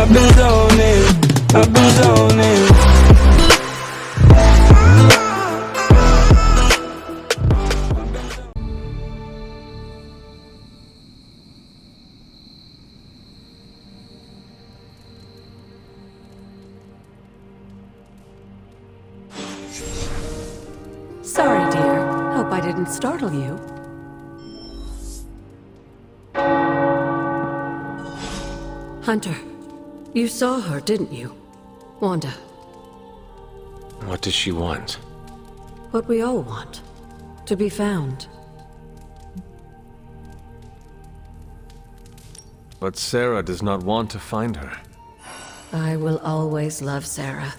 I've been zoning, I've been zoning. Sorry, dear. Hope I didn't startle you. Hunter, you saw her, didn't you? Wanda. What does she want? What we all want. To be found. But Sarah does not want to find her. I will always love Sarah.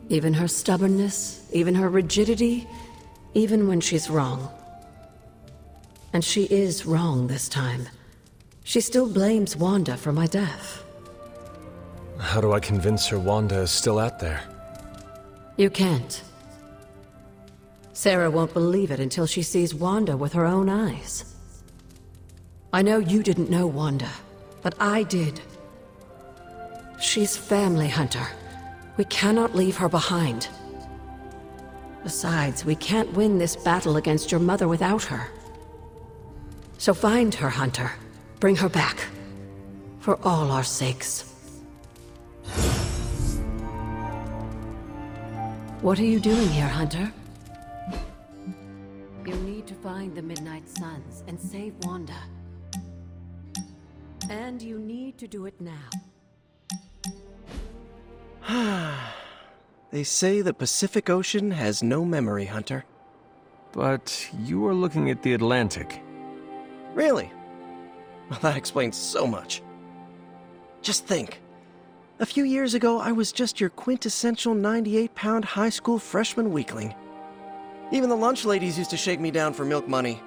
Even her stubbornness, even her rigidity, even when she's wrong. And she is wrong this time. She still blames Wanda for my death. How do I convince her Wanda is still out there? You can't. Sarah won't believe it until she sees Wanda with her own eyes. I know you didn't know Wanda, but I did. She's family, Hunter. We cannot leave her behind. Besides, we can't win this battle against your mother without her. So find her, Hunter. Bring her back. For all our sakes. What are you doing here, Hunter? You need to find the Midnight Suns and save Wanda. And you need to do it now. They say the Pacific Ocean has no memory, Hunter. But you are looking at the Atlantic. Really? Well, that explains so much. Just think. A few years ago, I was just your quintessential 98-pound high school freshman weakling. Even the lunch ladies used to shake me down for milk money.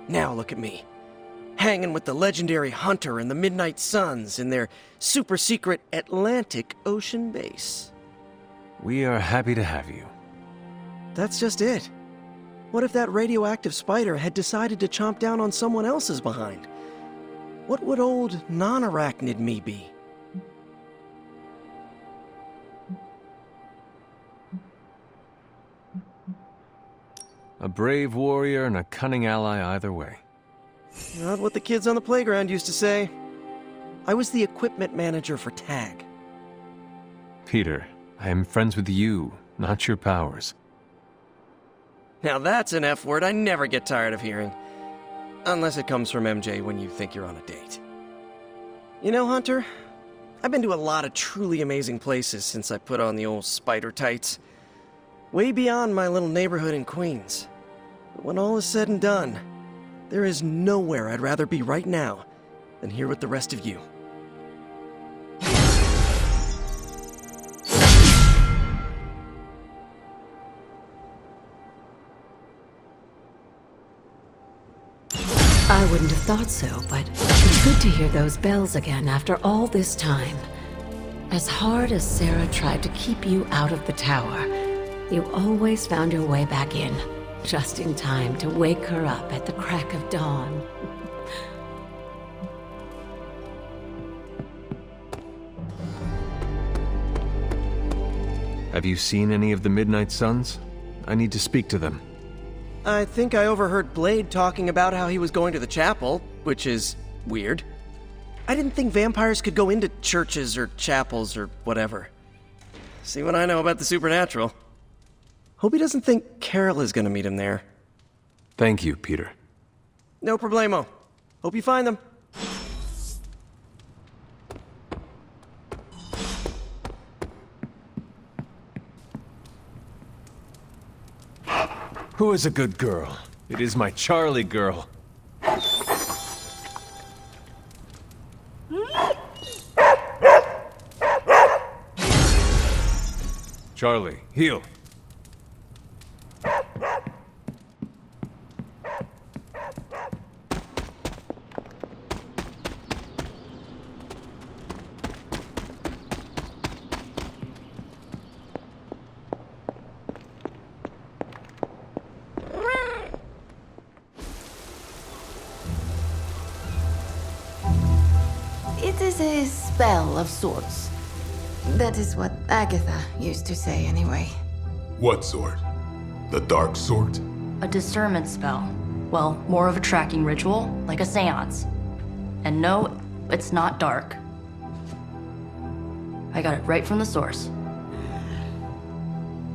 Now look at me. Hanging with the legendary Hunter and the Midnight Suns in their super-secret Atlantic Ocean base. We are happy to have you. That's just it. What if that radioactive spider had decided to chomp down on someone else's behind? What would old non-arachnid me be? A brave warrior and a cunning ally either way. Not what the kids on the playground used to say. I was the equipment manager for TAG. Peter, I am friends with you, not your powers. Now that's an F word I never get tired of hearing. Unless it comes from MJ when you think you're on a date. You know, Hunter, I've been to a lot of truly amazing places since I put on the old spider tights. Way beyond my little neighborhood in Queens. But when all is said and done, there is nowhere I'd rather be right now than here with the rest of you. I wouldn't have thought so, but it's good to hear those bells again after all this time. As hard as Sarah tried to keep you out of the tower, you always found your way back in, just in time to wake her up at the crack of dawn. Have you seen any of the Midnight Suns? I need to speak to them. I think I overheard Blade talking about how he was going to the chapel, which is weird. I didn't think vampires could go into churches or chapels or whatever. See what I know about the supernatural. Hope he doesn't think Carol is gonna meet him there. Thank you, Peter. No problemo. Hope you find them. Who is a good girl? It is my Charlie girl. Charlie, heel. It is a spell of sorts. That is what Agatha used to say, anyway. What sort? The dark sort? A discernment spell. Well, more of a tracking ritual, like a seance. And no, it's not dark. I got it right from the source.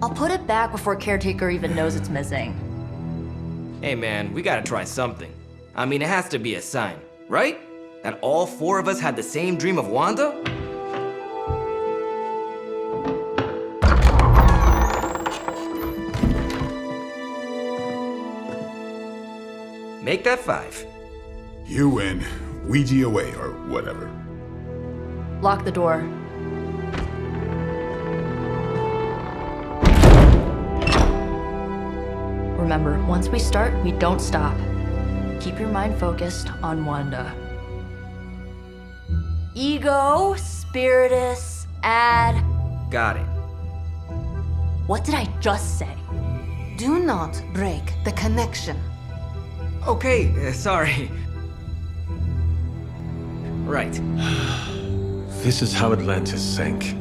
I'll put it back before Caretaker even knows it's missing. Hey man, we gotta try something. I mean, it has to be a sign, right? That all four of us had the same dream of Wanda? Make that 5. You win. Ouija away, or whatever. Lock the door. Remember, once we start, we don't stop. Keep your mind focused on Wanda. Ego, Spiritus, add... Got it. What did I just say? Do not break the connection. Okay, sorry. Right. This is how Atlantis sank.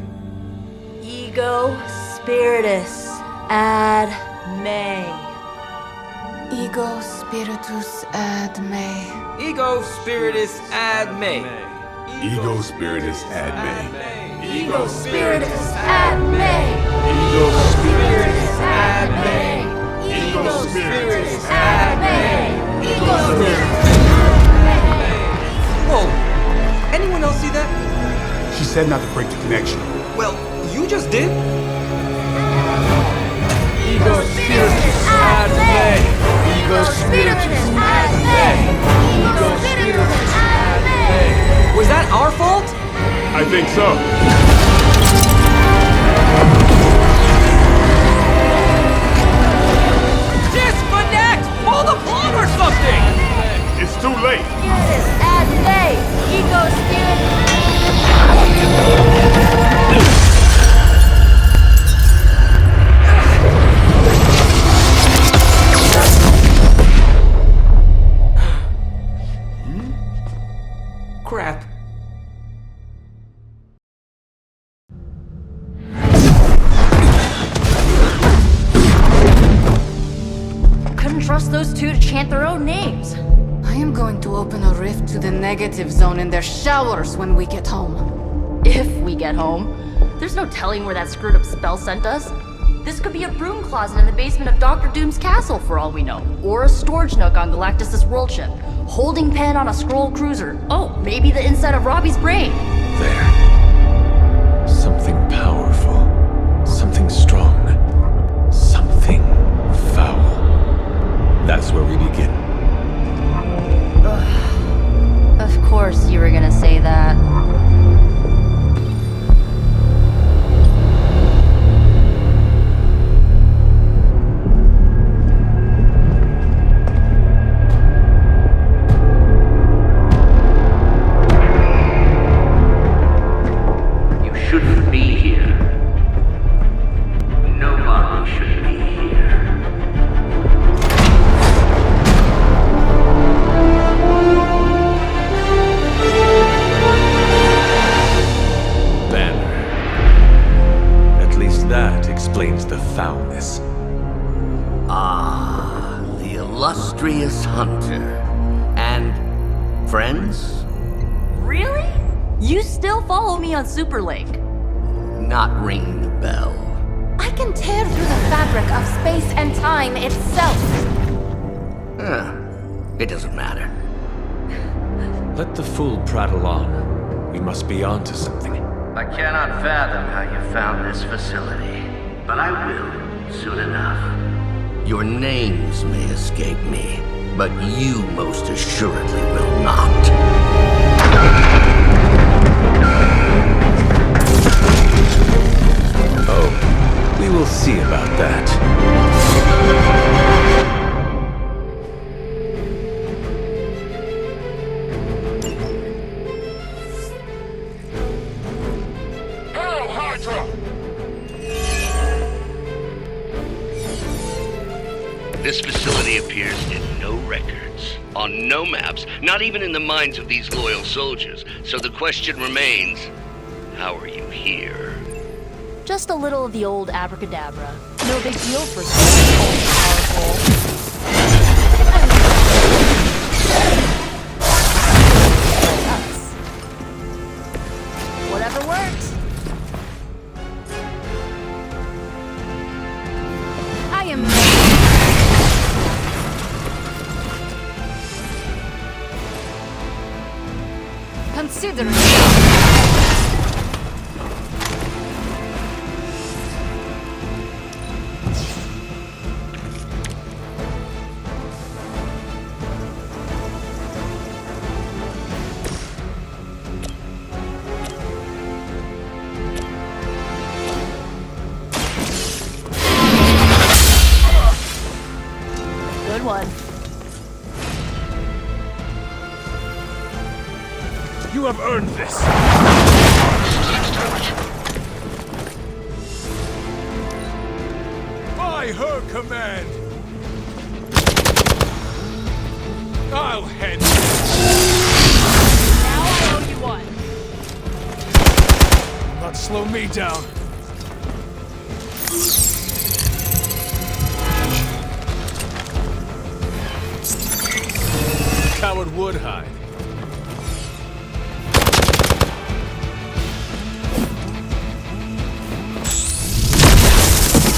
Ego, Spiritus, add May. Ego spiritus ad me. Ego Spiritus ad me. Ego Spiritus ad me. Ego, Spiritus, add May. Ego Spiritus Add May. Ego Spiritus Add May. Ego, Spiritus. Whoa! Anyone else see that? She said not to break the connection. Well, you just did. Ego, Spiritus, add May. Ego, Spiritus, add May. Ego, Spiritus, add May. Was that our fault? I think so. Disconnect! Pull the plug or something! It's too late. Spiritus, add May. Ego, Spiritus. Crap. Couldn't trust those two to chant their own names. I am going to open a rift to the negative zone in their showers when we get home. If we get home. There's no telling where that screwed up spell sent us. This could be a broom closet in the basement of Dr. Doom's castle for all we know. Or a storage nook on Galactus' world ship. Holding pen on a scroll cruiser. Oh, maybe the inside of Robbie's brain. There. Something powerful. Something strong. Something foul. That's where we begin. Of course you were gonna say that. Shouldn't be here. Nobody should be here. Banner. At least that explains the foulness. Ah, the illustrious hunter. And friends? Really? You still follow me on Superlink? Not ringing the bell. I can tear through the fabric of space and time itself. It doesn't matter. Let the fool prattle on. We must be onto something. I cannot fathom how you found this facility, but I will soon enough. Your names may escape me, but you most assuredly will not. Oh, we will see about that. This facility appears in no records. On no maps, not even in the minds of these loyal soldiers. So the question remains, how are you here? Just a little of the old abracadabra. No big deal for someone powerful. Whatever works. I am... Consider it. Good one. You have earned this! By her command! I'll hand you! Now I owe you one. Not slow me down! Coward would hide.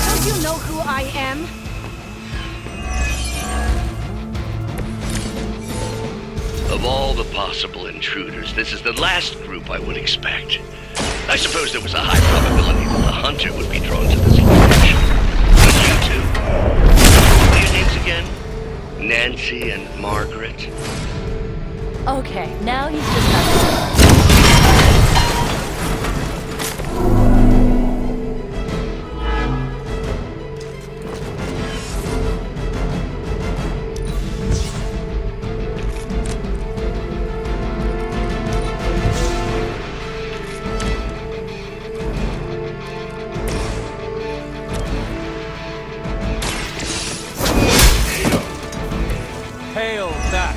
Don't you know who I am? Of all the possible intruders, this is the last group I would expect. I suppose there was a high probability that the hunter would be drawn to this location. But you two? What are your names again? Nancy and Margaret? Okay, now he's just not. Hail that!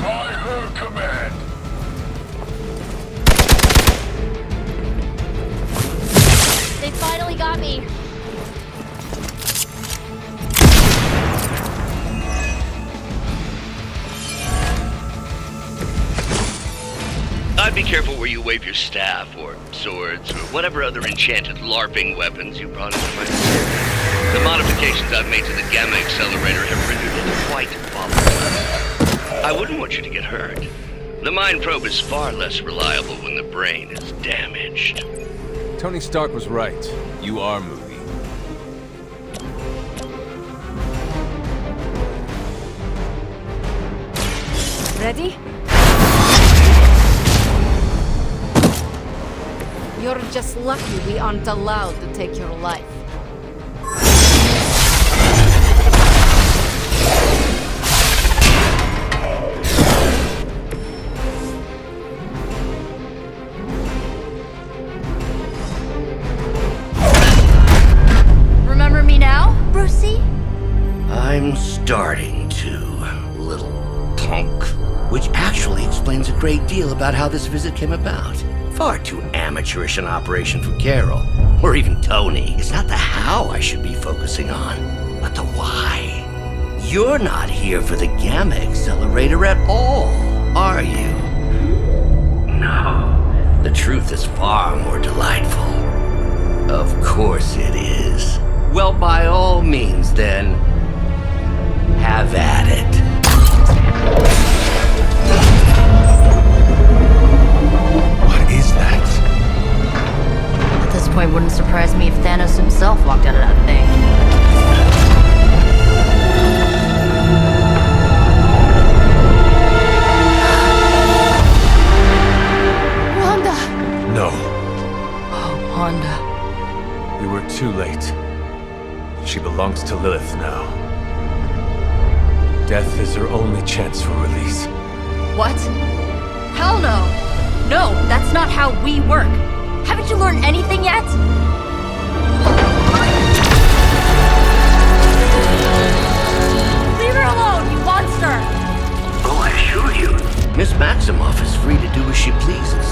By her command. They finally got me. I'd be careful where you wave your staff, or swords, or whatever other enchanted LARPing weapons you brought into my city. The modifications I've made to the gamma accelerator have rendered it quite volatile. I wouldn't want you to get hurt. The mind probe is far less reliable when the brain is damaged. Tony Stark was right. You are moody. Ready? You're just lucky we aren't allowed to take your life. Remember me now, Brucey? I'm starting to, little punk. Which actually explains a great deal about how this visit came about. Far too amateurish an operation for Carol, or even Tony. It's not the how I should be focusing on, but the why. You're not here for the gamma accelerator at all, are you? No. The truth is far more delightful. Of course it is. Well, by all means, then, have at it. What is that? At this point, wouldn't surprise me if Thanos himself walked out of that thing. Wanda! No. Oh, Wanda. We were too late. She belongs to Lilith now. Death is her only chance for release. What? hell no! No, that's not how we work. Haven't you learned anything yet? Leave her alone, you monster! Oh, I assure you, Miss Maximoff is free to do as she pleases.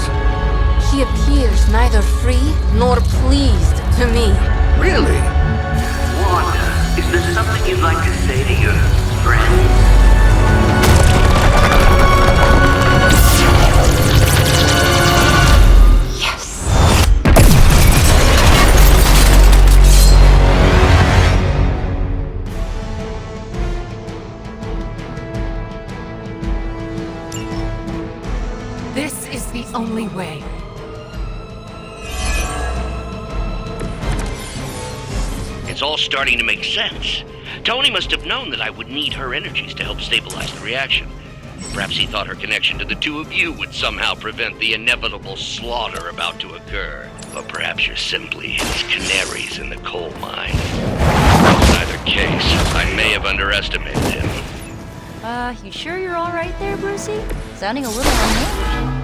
She appears neither free nor pleased to me. Really? Wanda, is there something you'd like to say to your friends? This is the only way. It's all starting to make sense. Tony must have known that I would need her energies to help stabilize the reaction. Perhaps he thought her connection to the two of you would somehow prevent the inevitable slaughter about to occur. Or perhaps you're simply his canaries in the coal mine. In either case, I may have underestimated him. You sure you're alright there, Brucey? Sounding a little unhinged.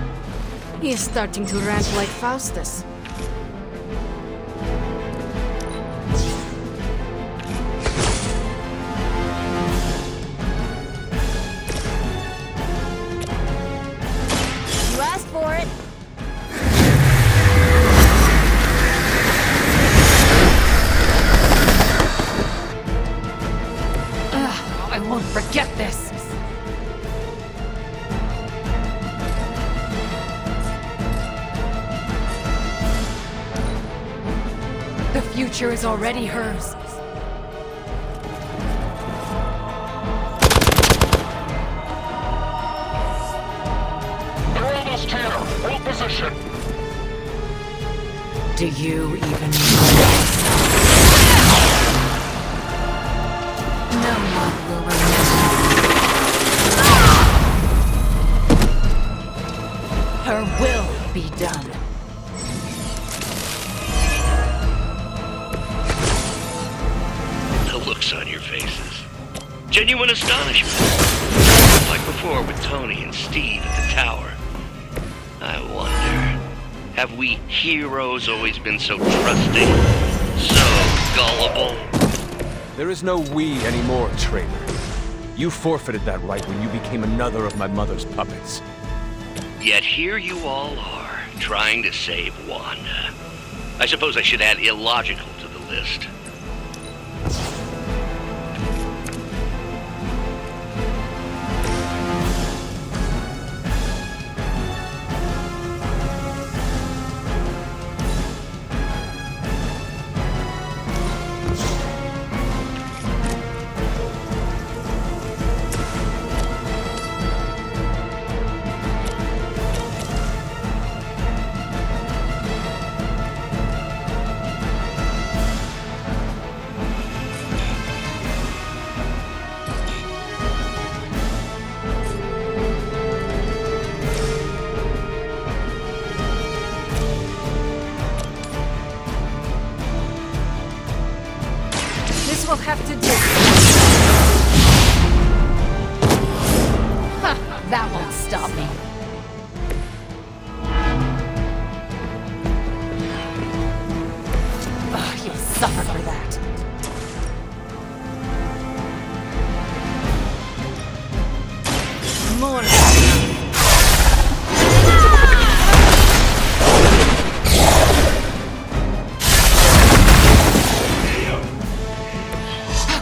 He is starting to rant like Faustus. You asked for it. I won't forget this. The future is already hers. Hold position. Do you even know yourself? No one will remember. Her will be done. The looks on your faces. Genuine astonishment. Like before with Tony and Steve at the tower. I wonder, have we heroes always been so trusting? So gullible? There is no we anymore, traitor. You forfeited that right when you became another of my mother's puppets. Yet here you all are, trying to save Wanda. I suppose I should add illogical to the list. We'll have to do. Ha! That won't stop me. Ugh, you'll suffer for that. More.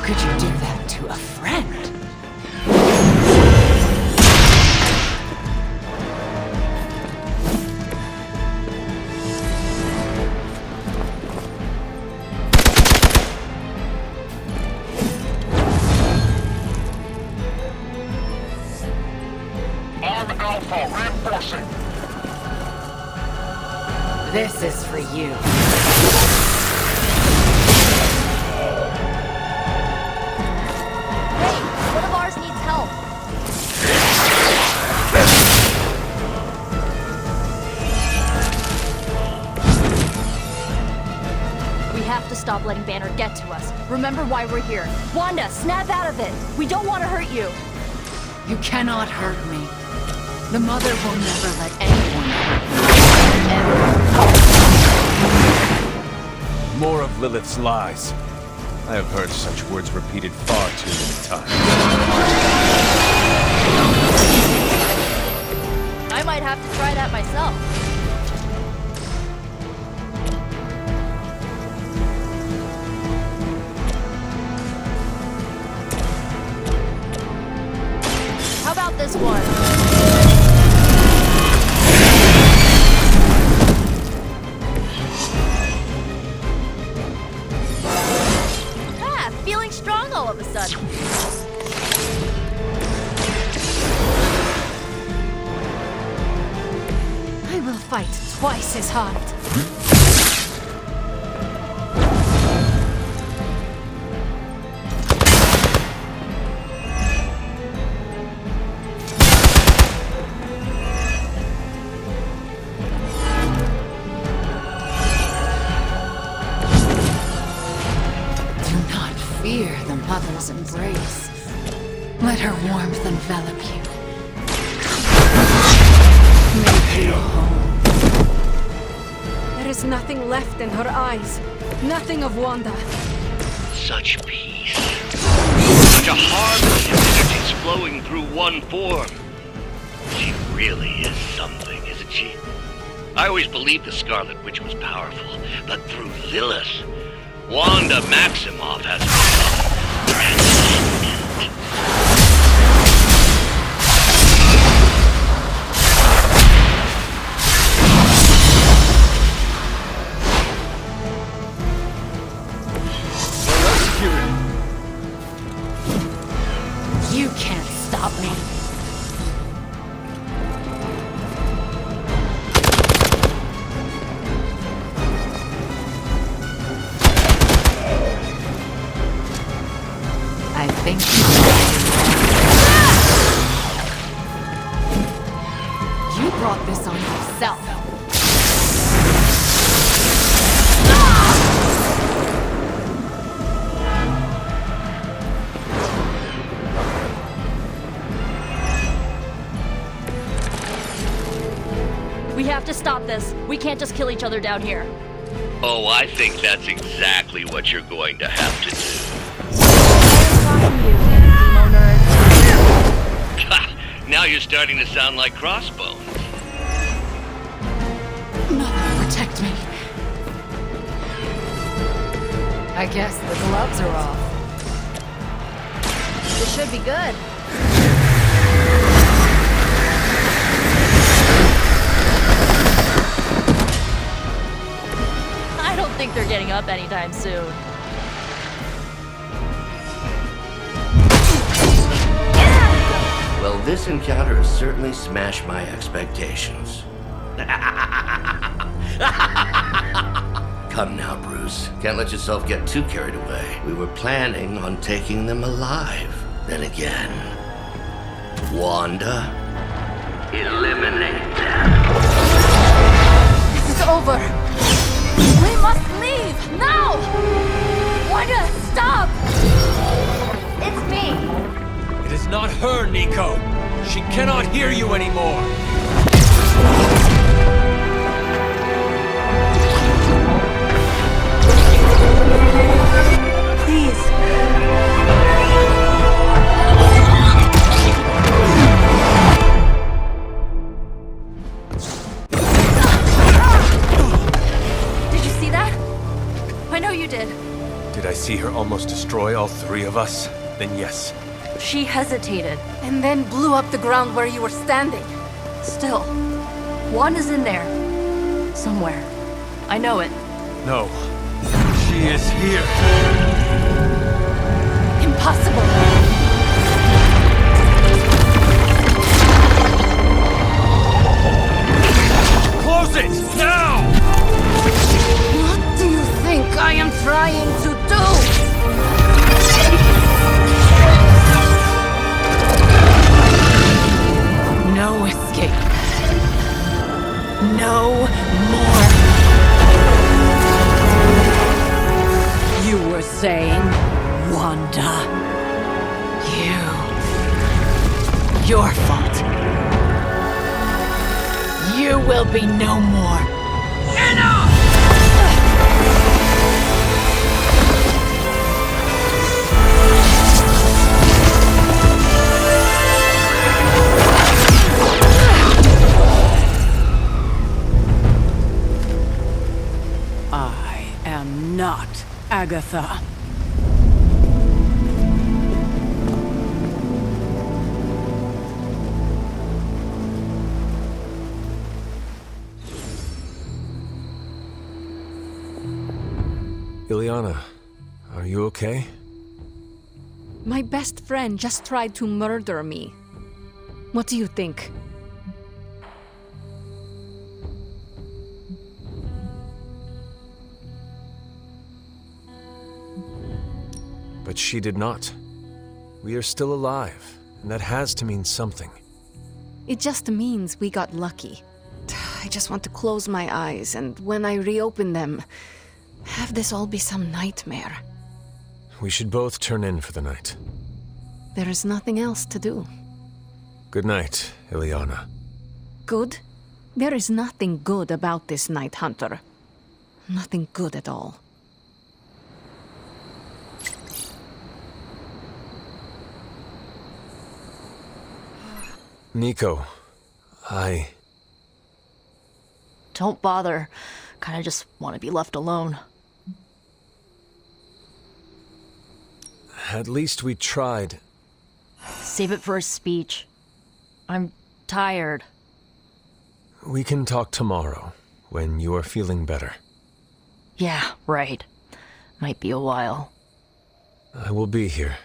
Could you do that to a friend? Arm Alpha reinforcing. This is for you. Stop letting Banner get to us. Remember why we're here. Wanda, snap out of it. We don't want to hurt you. You cannot hurt me. The Mother will never let anyone hurt you. Ever. More of Lilith's lies. I have heard such words repeated far too many times. I might have to try that myself. How about this one? Feeling strong all of a sudden. I will fight twice as hard. Fear the Mother's embrace. Let her warmth envelop you. Make you home. There is nothing left in her eyes. Nothing of Wanda. Such peace. Such a harmony of energies flowing through one form. She really is something, isn't she? I always believed the Scarlet Witch was powerful, but through Lilith, Wanda Maximoff has become transcendent. You can't stop me. I think you brought this on yourself. We have to stop this. We can't just kill each other down here. Oh, I think that's exactly what you're going to have to do. Emo nerd. Now you're starting to sound like Crossbones. Mother, protect me. I guess the gloves are off. This should be good. I don't think they're getting up anytime soon. Well, this encounter has certainly smashed my expectations. Come now, Bruce. Can't let yourself get too carried away. We were planning on taking them alive. Then again, Wanda, eliminate them. This is over. We must leave now! Wanda, stop! It's me. It is not her, Nico. She cannot hear you anymore. Please. Did you see that? I know you did. Did I see her almost destroy all three of us? Then yes. She hesitated. And then blew up the ground where you were standing. Still, Wanda's in there. Somewhere. I know it. No. She is here. Impossible. Close it! Now! What do you think I am trying to do? No escape. No more. You were saying, Wanda. Your fault. You will be no more. I am not Agatha. Ileana, are you okay? My best friend just tried to murder me. What do you think? But she did not. We are still alive, and that has to mean something. It just means we got lucky. I just want to close my eyes, and when I reopen them, have this all be some nightmare. We should both turn in for the night. There is nothing else to do. Good night, Ileana. Good? There is nothing good about this night, Hunter. Nothing good at all. Nico, Don't bother. Kinda just want to be left alone. At least we tried. Save it for a speech. I'm tired. We can talk tomorrow, when you are feeling better. Yeah, right. Might be a while. I will be here.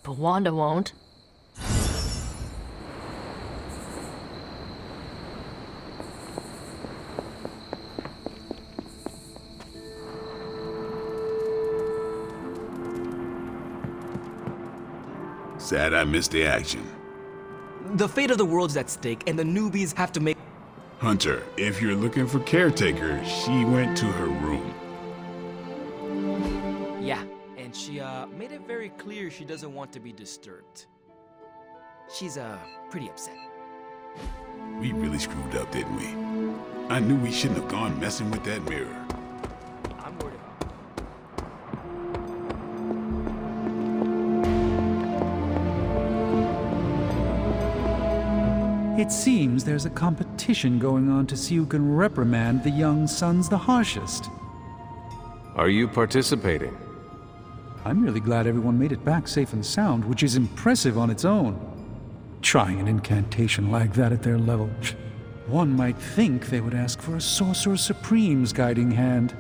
But Wanda won't. Sad I missed the action. The fate of the world's at stake, and the newbies have to make... Hunter, if you're looking for caretaker, she went to her room. Yeah, and she made it very clear she doesn't want to be disturbed. She's pretty upset. We really screwed up, didn't we? I knew we shouldn't have gone messing with that mirror. I'm worried about it. It seems there's a competition going on to see who can reprimand the young sons the harshest. Are you participating? I'm really glad everyone made it back safe and sound, which is impressive on its own. Trying an incantation like that at their level, one might think they would ask for a Sorcerer Supreme's guiding hand.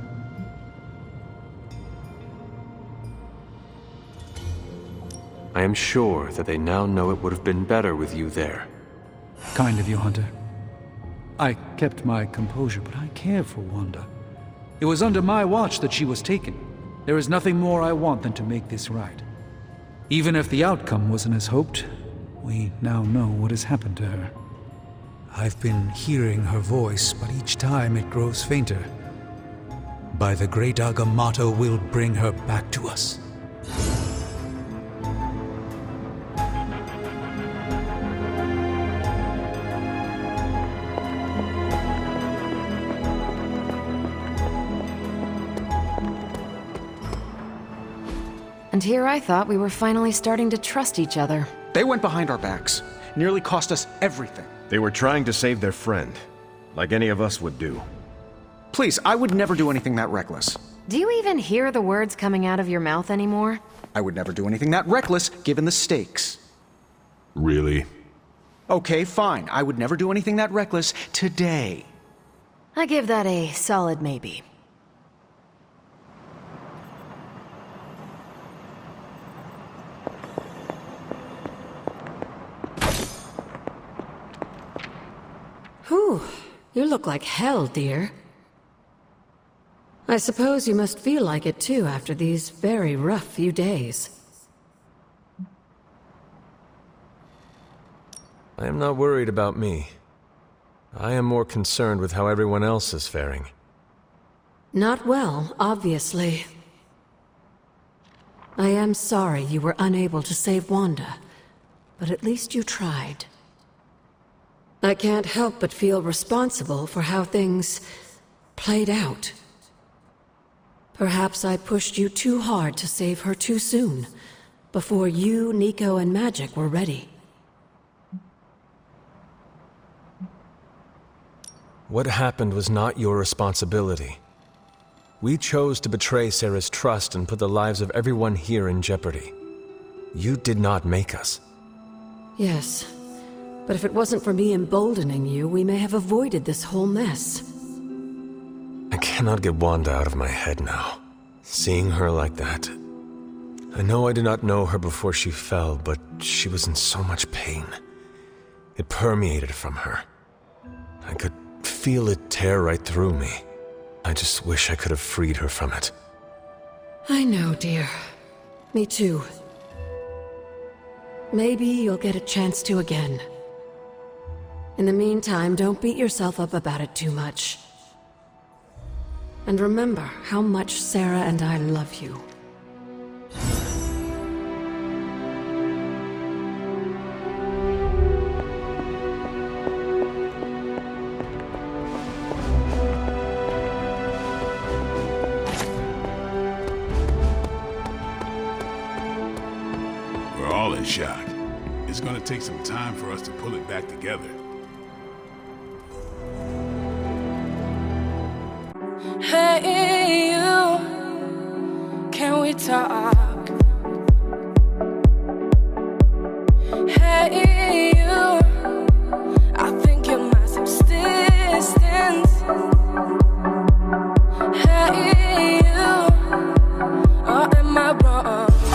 I am sure that they now know it would have been better with you there. Kind of you, Hunter. I kept my composure, but I care for Wanda. It was under my watch that she was taken. There is nothing more I want than to make this right. Even if the outcome wasn't as hoped, we now know what has happened to her. I've been hearing her voice, but each time it grows fainter. By the great Agamotto, we'll bring her back to us. And here I thought we were finally starting to trust each other. They went behind our backs. Nearly cost us everything. They were trying to save their friend, like any of us would do. Please, I would never do anything that reckless. Do you even hear the words coming out of your mouth anymore? I would never do anything that reckless, given the stakes. Really? Okay, fine. I would never do anything that reckless today. I give that a solid maybe. Whew, you look like hell, dear. I suppose you must feel like it too after these very rough few days. I am not worried about me. I am more concerned with how everyone else is faring. Not well, obviously. I am sorry you were unable to save Wanda, but at least you tried. I can't help but feel responsible for how things played out. Perhaps I pushed you too hard to save her too soon, before you, Nico, and Magik were ready. What happened was not your responsibility. We chose to betray Sarah's trust and put the lives of everyone here in jeopardy. You did not make us. Yes, but if it wasn't for me emboldening you, we may have avoided this whole mess. I cannot get Wanda out of my head now. Seeing her like that. I know I did not know her before she fell, but she was in so much pain. It permeated from her. I could feel it tear right through me. I just wish I could have freed her from it. I know, dear. Me too. Maybe you'll get a chance to again. In the meantime, don't beat yourself up about it too much. And remember how much Sarah and I love you. We're all in shock. It's gonna take some time for us to pull it back together. Hey, you, can we talk?